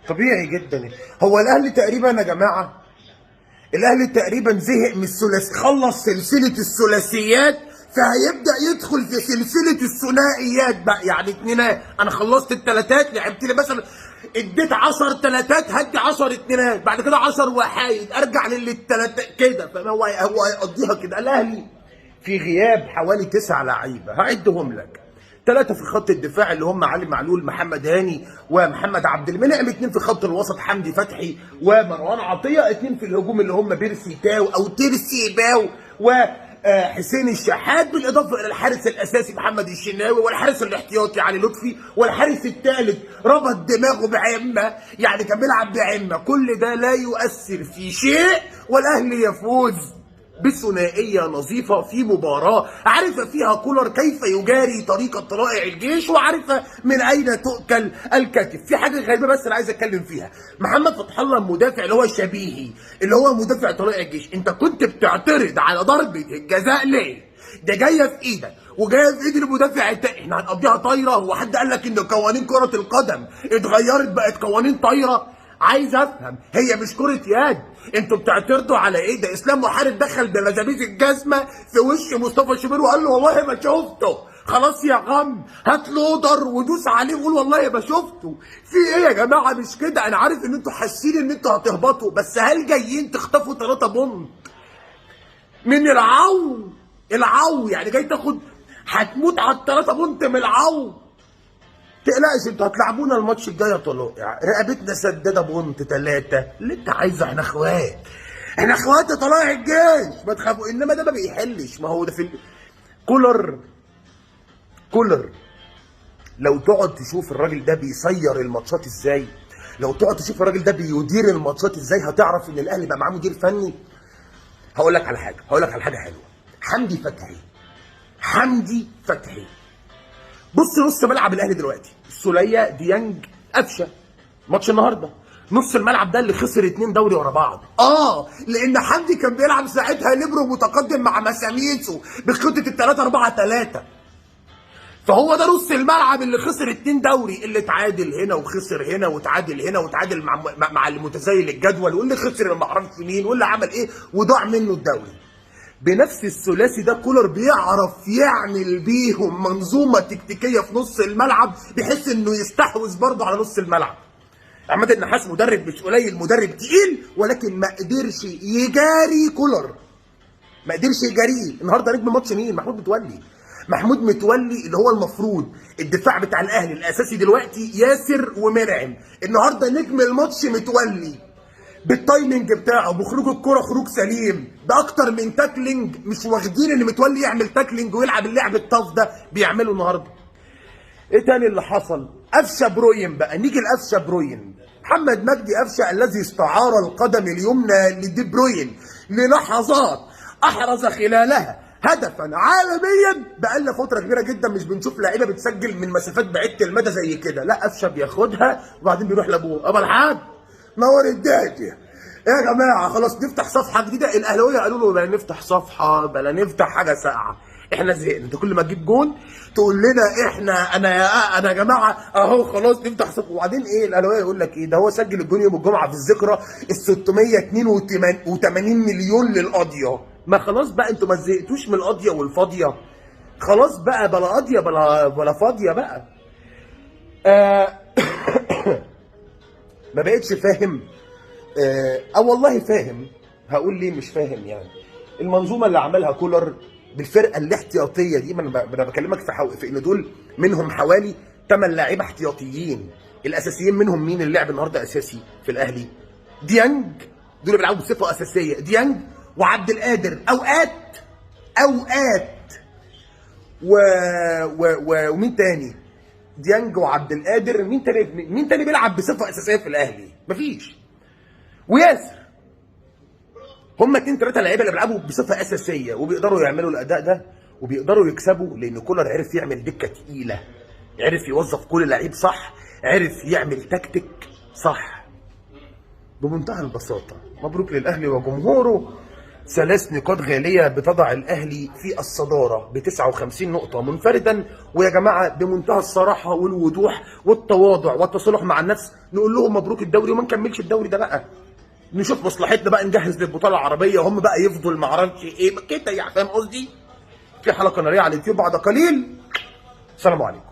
طبيعي جدا. هو الاهلي تقريبا يا جماعه، الاهلي تقريبا زهق من الثلاثي، خلص سلسله الثلاثيات فهيبدا يدخل في سلسله الثنائيات بقى، يعني اتنينات. انا خلصت التلاتات، لعبت لي مثلا اديت 10 تلاتات، هدي 10 اتنينات، بعد كده 10 وحايد، ارجع للتلاتات كده. فهو هيقضيها كده. الاهلي في غياب حوالي 9 لعيبه هعدهم لك. 3 في خط الدفاع اللي هم علي معلول، محمد هاني ومحمد عبد المنعم. 2 في خط الوسط حمدي فتحي ومروان عطيه. 2 في الهجوم اللي هم بيرسي تاو او تيرسي باو وحسين الشحات، بالاضافه الى الحارس الاساسي محمد الشناوي، والحارس الاحتياطي علي لطفي، والحارس الثالث ربط دماغه بعمه، يعني كان بيلعب بعمه. كل ده لا يؤثر في شيء، والاهلي يفوز بثنائيه نظيفه في مباراه عرف فيها كولر كيف يجاري طريقه طلائع الجيش، وعرف من اين تؤكل الكتف. في حاجه غريبه بس انا عايز اتكلم فيها. محمد فتح الله المدافع اللي هو شبيهي، اللي هو مدافع طلائع الجيش، انت كنت بتعترض على ضربه الجزاء ليه؟ ده جايه في ايدك وجايه في ايد المدافع التاني، احنا هنقضيها طايره؟ هو حد قال لك ان قوانين كره القدم اتغيرت بقت قوانين طايره؟ عايز افهم، هي مش كرة يد، انتوا بتعترضوا على ايه؟ ده اسلام محارب دخل بمزابيز الجزمة في وش مصطفى شوبير وقال له والله ما شفته. خلاص يا غم، هات لودر ودوس عليه وقول والله ما شفته. في ايه يا جماعة؟ مش كده. انا عارف ان انتوا حاسين ان انتوا هتهبطوا، بس هل جايين تخطفوا 3 بونت من العو يعني جاي تاخد، هتموت على ال3 بونت من العو. تقلقش، انتوا هتلعبونا الماتش الجاي يا طلائع، رقبتنا سداده بونت 3 اللي انت عايزه. احنا اخوات، احنا اخوات يا طلائع الجيش، ما تخافوا. انما ده ما بيحلش، ما هو ده في كولر لو تقعد تشوف الراجل ده بيسير الماتشات ازاي، لو تقعد تشوف الراجل ده بيدير الماتشات ازاي، هتعرف ان الاهلي بقى معاه مدير فني. هقول لك على حاجه حلوه. حمدي فتحي بص نص ملعب الاهلي دلوقتي، السوليه، ديانج، قفشه. ماتش النهارده نص الملعب ده اللي خسر 2 دوري ورا بعض، لان حمدي كان بيلعب ساعتها ليبرو متقدم مع مساميتسو بخطه ال3-4-3. فهو ده نص الملعب اللي خسر 2 دوري، اللي اتعادل هنا وخسر هنا وتعادل هنا وتعادل مع المتزايل الجدول، واللي خسر ما اعرفش مين، واللي عمل ايه وضاع منه الدوري. بنفس الثلاثي ده كولر بيعرف يعمل بيهم منظومه تكتيكيه في نص الملعب، بحيث انه يستحوذ برضه على نص الملعب. عماد النحاس مدرب مش قليل، مدرب تقيل، ولكن ما قدرش يجاري كولر، ما قدرش يجاريه. النهارده نجم الماتش مين؟ محمود متولي اللي هو المفروض الدفاع بتاع الاهلي الاساسي دلوقتي ياسر ومنعم. النهارده نجم الماتش متولي بالتايمنج بتاعه، بخروج الكرة خروج سليم، باكتر من تاكلينج. مش واخدين ان متولي يعمل تاكلينج ويلعب اللعب الطاف ده، بيعمله النهارده. ايه تاني اللي حصل؟ قفشه بروين بقى، نيجي لقفشه بروين. محمد مجدي قفشه الذي استعار القدم اليمنى لدي بروين للحظات احرز خلالها هدفا عالميا. بقالنا فتره كبيره جدا مش بنشوف لعيبه بتسجل من مسافات بعيده المدى زي كده. لا، قفشه بياخدها وبعدين بيروح لابوه. ابو الحاج نور الدنيا يا جماعه، خلاص نفتح صفحه جديده. الاهلاويه قالوا له بلا نفتح صفحه، بلا نفتح حاجه ساقعه، احنا زهقنا. انت كل ما تجيب جون تقول لنا انا يا جماعه اهو خلاص نفتح صفحه. وبعدين ايه الاهلاويه يقول لك ايه؟ ده هو سجل الجون يوم الجمعه في الذكرى ال 682 مليون للقضيه. ما خلاص بقى، انتوا ما زهقتوش من القضيه والفاضيه؟ خلاص بقى، بلا قضيه بلا فاضيه بقى. ما بقتش فاهم. والله فاهم. هقول ليه مش فاهم؟ يعني المنظومه اللي عملها كولر بالفرقه الاحتياطيه دي، ما انا بكلمك في ان دول منهم حوالي 8 لاعيبه احتياطيين. الاساسيين منهم مين اللي لعب النهارده اساسي في الاهلي؟ ديانج، دول بيلعبوا بصفه اساسيه، ديانج وعبد القادر اوقات ومين تاني؟ ديانج وعبد القادر. مين تاني بيلعب بصفه اساسيه في الاهلي؟ مفيش. وياسر. هما 2-3 لعيبه اللي بيلعبوا بصفه اساسيه وبيقدروا يعملوا الاداء ده وبيقدروا يكسبوا، لان كولر عرف يعمل دكه تقيله، عرف يوظف كل لعيب صح، عرف يعمل تكتيك صح. بمنتهى البساطه، مبروك للاهلي وجمهوره. 3 نقاط غالية بتضع الأهلي في الصدارة ب 59 نقطة منفردا. ويا جماعة بمنتهى الصراحة والوضوح والتواضع والتصالح مع النفس نقول لهم مبروك الدوري وما نكملش الدوري ده بقى. نشوف مصلحتنا بقى، نجهز للبطولة العربية وهم بقى يفضل ما اعرفش ايه كده، يعني فاهم قصدي؟ في حلقة نارية على اليوتيوب بعد قليل. السلام عليكم.